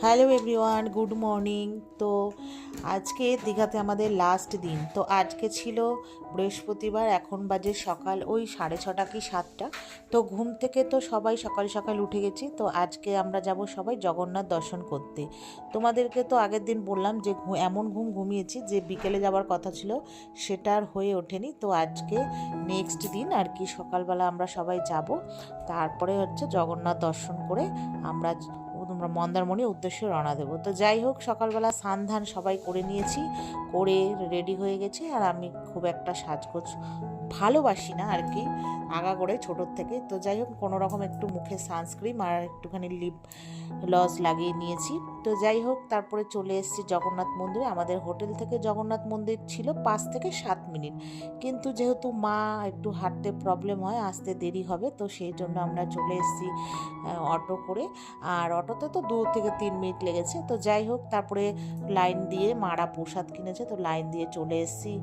Hello everyone, good morning. তো আজকে দীঘাতে আমাদের লাস্ট দিন। তো আজকে ছিল বৃহস্পতিবার, এখন বাজে সকাল ওই 6:30 কি 7টা। তো ঘুম থেকে তো সবাই সকাল সকাল উঠে গেছি। তো আজকে আমরা যাব সবাই জগন্নাথ দর্শন করতে। তোমাদেরকে তো আগের দিন বললাম যে এমন ঘুম ঘুমিয়েছি যে বিকেলে যাওয়ার কথা ছিল, সেটা আর হয়ে ওঠেনি। তো আজকে নেক্সট দিন আর কি সকালবেলা আমরা সবাই যাব, তারপরে হচ্ছে জগন্নাথ দর্শন করে আমরা তোমরা মন্দারমণির উদ্দেশ্যে রওনা দেবো। তো যাই হোক, সকালবেলা স্নান ধান সবাই করে নিয়েছি, করে রেডি হয়ে গেছি। আর আমি খুব একটা সাজগোজ ভালোবাসি না আর কি, আগা করে ছোটোর থেকে। তো যাই হোক, কোনো রকম একটু মুখে সানস্ক্রিন আর একটুখানি লিপ লস লাগিয়ে নিয়েছি। তো যাই হোক, তারপরে চলে এসেছি জগন্নাথ মন্দিরে। আমাদের হোটেল থেকে জগন্নাথ মন্দির ছিল 5 থেকে 7 মিনিট, কিন্তু যেহেতু মা একটু হাঁটতে প্রবলেম হয়, আসতে দেরি হবে, তো সেই জন্য আমরা চলে এসেছি অটো করে। আর অটোতে তো 2 থেকে 3 মিনিট লেগেছে। তো যাই হোক, তারপরে লাইন দিয়ে মারা প্রসাদ কিনেছে, তো লাইন দিয়ে চলে এসেছি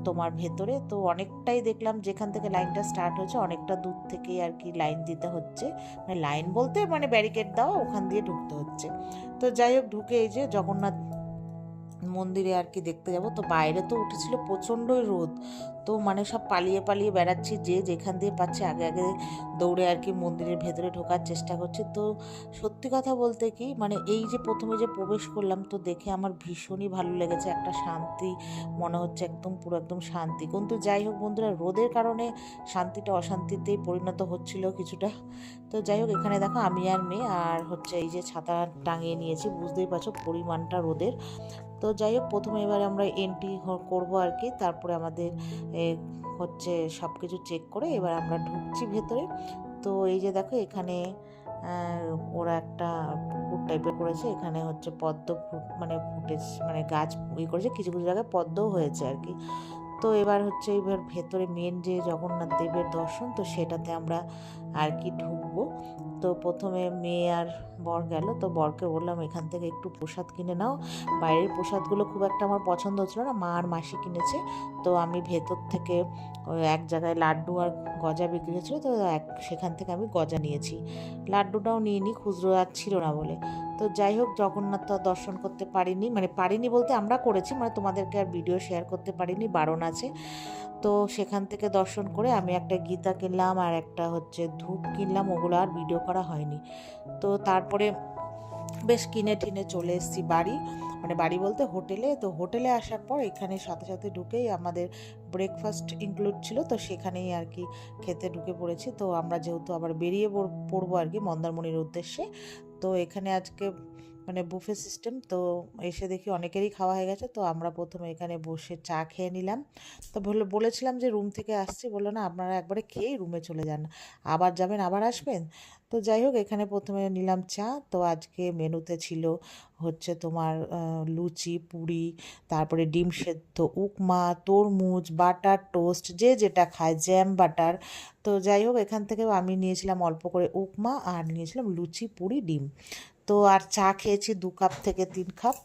তোমার ভেতরে। তো অনেকটাই দেখলাম, যেখান থেকে লাইনটা স্টার্ট হয়েছে অনেকটা দূর থেকেই আর কি লাইন দিতে হচ্ছে। মানে লাইন বলতে মানে ব্যারিকেড দেওয়া, ওখান দিয়ে ঢুকতে হচ্ছে। তো যাই হোক, ঢুকে এই যে জগন্নাথ মন্দিরে আর কি দেখতে যাব। তো বাইরে তো উঠেছিল প্রচণ্ডই রোদ, তো মানে সব পালিয়ে পালিয়ে বেড়াচ্ছি, যে যেখান দিয়ে পাচ্ছে আগে আগে দৌড়ে আর কি মন্দিরের ভেতরে ঢোকার চেষ্টা করছি। তো সত্যি কথা বলতে কি, মানে এই যে প্রথমে যে প্রবেশ করলাম, তো দেখে আমার ভীষণই ভালো লেগেছে, একটা শান্তি মনে হচ্ছে, একদম পুরো একদম শান্তি। কিন্তু যাই হোক বন্ধুরা, রোদের কারণে শান্তিটা অশান্তিতেই পরিণত হচ্ছিল কিছুটা। তো যাই হোক, এখানে দেখো আমি আর মেয়ে আর হচ্ছে এই যে ছাতা টাঙিয়ে নিয়েছি, বুঝতেই পারছো পরিমাণটা রোদের। তো যাই হোক, প্রথমে এবার আমরা এন্ট্রি করবো আর কি, তারপরে আমাদের হচ্ছে সব কিছু চেক করে এবার আমরা ঢুকছি ভেতরে। তো এই যে দেখো, এখানে ওরা একটা পুকুর টাইপের করেছে, এখানে হচ্ছে পদ্ম মানে ফুটেজ মানে গাছ করেছে, কিছু কিছু জায়গায় পদ্মও হয়েছে আর কি। তো এবার হচ্ছে এবার ভেতরে মেন যে জগন্নাথ দেবের দর্শন, তো সেটাতে আমরা আর কি ঢুকবো। তো প্রথমে মেয়ে আর বর গেল। তো বরকে বললাম এখান থেকে একটু প্রসাদ কিনে নাও, বাইরের প্রসাদগুলো খুব একটা আমার পছন্দ হচ্ছিলো না, মা আর মাসি কিনেছে। তো আমি ভেতর থেকে ওই এক জায়গায় লাড্ডু আর গজা বিক্রি হচ্ছিলো, তো সেখান থেকে আমি গজা নিয়েছি, লাড্ডুটাও নিয়ে নিই, খুচরো আর ছিল না বলে। তো যাই হোক, জগন্নাথ তো দর্শন করতে পারিনি, মানে পারিনি বলতে আমরা করেছি, মানে তোমাদেরকে আর ভিডিও শেয়ার করতে পারিনি, বারণ আছে। তো সেখান থেকে দর্শন করে আমি একটা গীতা কিনলাম আর একটা হচ্ছে ধূপ কিনলাম, ওগুলো আর ভিডিও করা হয়নি। তো তারপরে বেশ কিনে টিনে চলে এসেছি বাড়ি, মানে বাড়ি বলতে হোটেলে। তো হোটেলে আসার পর এখানে সাথে সাথে ঢুকেই আমাদের ব্রেকফাস্ট ইনক্লুড ছিল, তো সেখানেই আর কি খেতে ঢুকে পড়েছি। তো আমরা যেহেতু আবার বেরিয়ে পড়বো আর কি মন্দারমণির উদ্দেশ্যে, তো এখানে আজকে মানে বুফে সিস্টেম। তো এসে দেখি অনেকেরই খাওয়া হয়ে গেছে, তো আমরা প্রথমে এখানে বসে চা খেয়ে নিলাম। তো বলেছিলাম যে রুম থেকে আসছি, বললো না আপনারা একবারে খেয়েই রুমে চলে যান, আবার যাবেন আবার আসবেন। তো যাই হোক, এখানে প্রথমে নিলাম চা। তো আজকে মেনুতে ছিল হচ্ছে তোমার লুচি, পুরি, তারপরে ডিম সেদ্ধ, উপমা, তরমুজ, বাটার টোস্ট, যে যেটা খায়, জ্যাম, বাটার। তো যাই হোক, এখান থেকে আমি নিয়েছিলাম অল্প করে উপমা আর নিয়েছিলাম লুচি, পুরি, ডিম। তো আর চা খেয়েছি 2 কাপ থেকে 3 কাপ।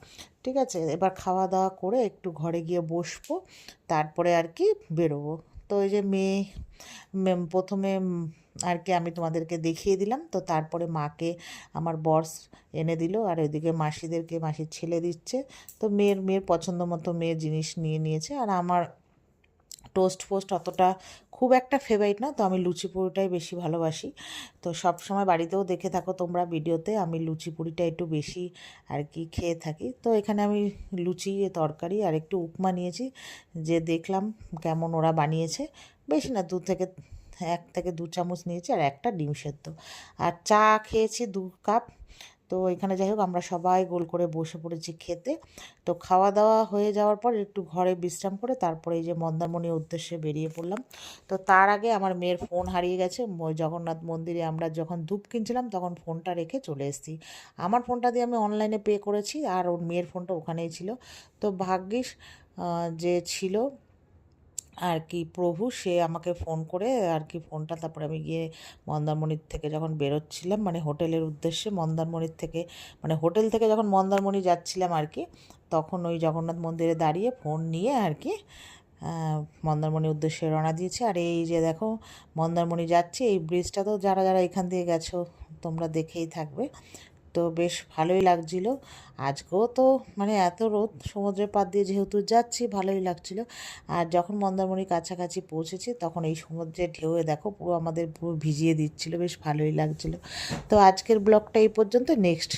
ঠিক আছে, এবার খাওয়া দাওয়া করে একটু ঘরে গিয়ে বসবো, তারপরে আর কি বেরোবো। তো এই যে মেয়ে প্রথমে আর কি আমি তোমাদেরকে দেখিয়ে দিলাম। তো তারপরে মাকে আমার বস এনে দিল, আর ওইদিকে মাসিদেরকে মাসির ছেলে দিচ্ছে। তো মেয়ের পছন্দ মতো মেয়ের জিনিস নিয়ে নিয়েছে। আর আমার টোস্ট ফোস্ট অতটা খুব একটা ফেভারিট না, তো আমি লুচি পুরিটাই বেশি ভালোবাসি। তো সব সময় বাড়িতেও দেখে থাকো তোমরা ভিডিওতে, আমি লুচি পুরিটা একটু বেশি আর কি খেয়ে থাকি। তো এখানে আমি লুচি, তরকারি আর একটু উপমা নিয়েছি, যে দেখলাম কেমন ওরা বানিয়েছে। বেশি না, 1 থেকে 2 চামচ নিয়েছি, আর একটা ডিম সেদ্ধ, আর চা খেয়েছি 2 কাপ। তো এখানে যাই হোক, আমরা সবাই গোল করে বসে পড়েছি খেতে। তো খাওয়া দাওয়া হয়ে যাওয়ার পর একটু ঘরে বিশ্রাম করে তারপরে এই যে মন্দারমণির উদ্দেশ্যে বেরিয়ে পড়লাম। তো তার আগে আমার মেয়ের ফোন হারিয়ে গেছে, ওই জগন্নাথ মন্দিরে আমরা যখন ধূপ কিনছিলাম তখন ফোনটা রেখে চলে এসেছি। আমার ফোনটা দিয়ে আমি অনলাইনে পে করেছি, আর ওর মেয়ের ফোনটা ওখানেই ছিল। তো ভাগ্যিস যে ছিল আর কি প্রভু, সে আমাকে ফোন করে আর কি ফোনটা, তারপরে আমি গিয়ে মন্দারমণির থেকে যখন বেরোচ্ছিলাম, মানে হোটেলের উদ্দেশ্যে মন্দারমণির থেকে, মানে হোটেল থেকে যখন মন্দারমণি যাচ্ছিলাম আর কি, তখন ওই জগন্নাথ মন্দিরে দাঁড়িয়ে ফোন নিয়ে আর কি মন্দারমণির উদ্দেশ্যে রওনা দিয়েছি। আর এই যে দেখো মন্দারমণি যাচ্ছি, এই ব্রিজটা তো যারা যারা এখান দিয়ে গেছো তোমরা দেখেই থাকবে। তো বেশ ভালোই লাগছিল। আজকেও তো মানে এত রোদ, সমুদ্রের পাড় দিয়ে যেহেতু যাচ্ছি ভালোই লাগছিল। আর যখন মন্দারমণির কাছাকাছি পৌঁছেছি তখন এই সমুদ্রের ঢেউয়ে দেখো পুরো আমাদের পুরো ভিজিয়ে দিচ্ছিল, বেশ ভালোই লাগছিল। তো আজকের ব্লগটা এই পর্যন্ত, নেক্সট